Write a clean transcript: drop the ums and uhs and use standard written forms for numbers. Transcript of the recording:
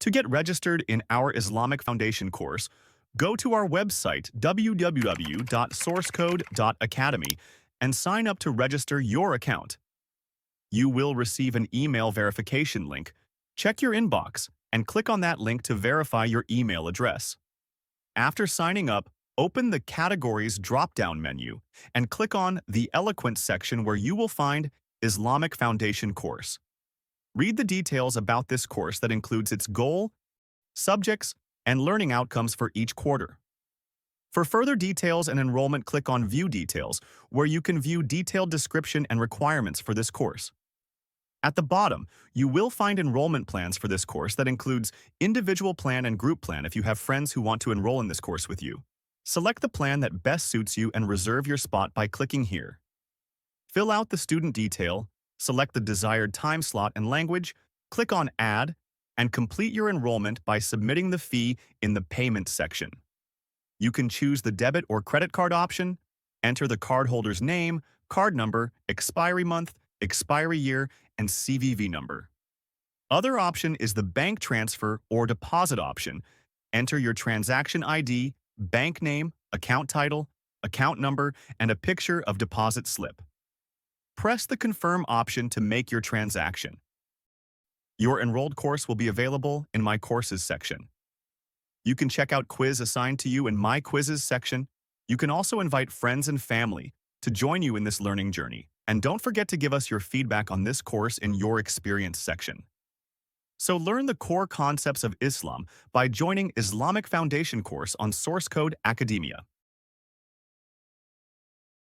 To get registered in our Islamic Foundation course, go to our website www.sourcecode.academy and sign up to register your account. You will receive an email verification link. Check your inbox and click on that link to verify your email address. After signing up, open the Categories drop-down menu and click on the Eloquent section where you will find Islamic Foundation course. Read the details about this course that includes its goal, subjects, and learning outcomes for each quarter. For further details and enrollment, click on View Details, where you can view detailed description and requirements for this course. At the bottom, you will find enrollment plans for this course that includes individual plan and group plan if you have friends who want to enroll in this course with you. Select the plan that best suits you and reserve your spot by clicking here. Fill out the student detail, select the desired time slot and language, click on Add, and complete your enrollment by submitting the fee in the Payment section. You can choose the debit or credit card option, enter the cardholder's name, card number, expiry month, expiry year, and CVV number. Other option is the bank transfer or deposit option. Enter your transaction ID, bank name, account title, account number, and a picture of deposit slip. Press the Confirm option to make your transaction. Your enrolled course will be available in My Courses section. You can check out quiz assigned to you in My Quizzes section. You can also invite friends and family to join you in this learning journey. And don't forget to give us your feedback on this course in your experience section. So learn the core concepts of Islam by joining Islamic Foundation course on Source Code Academia.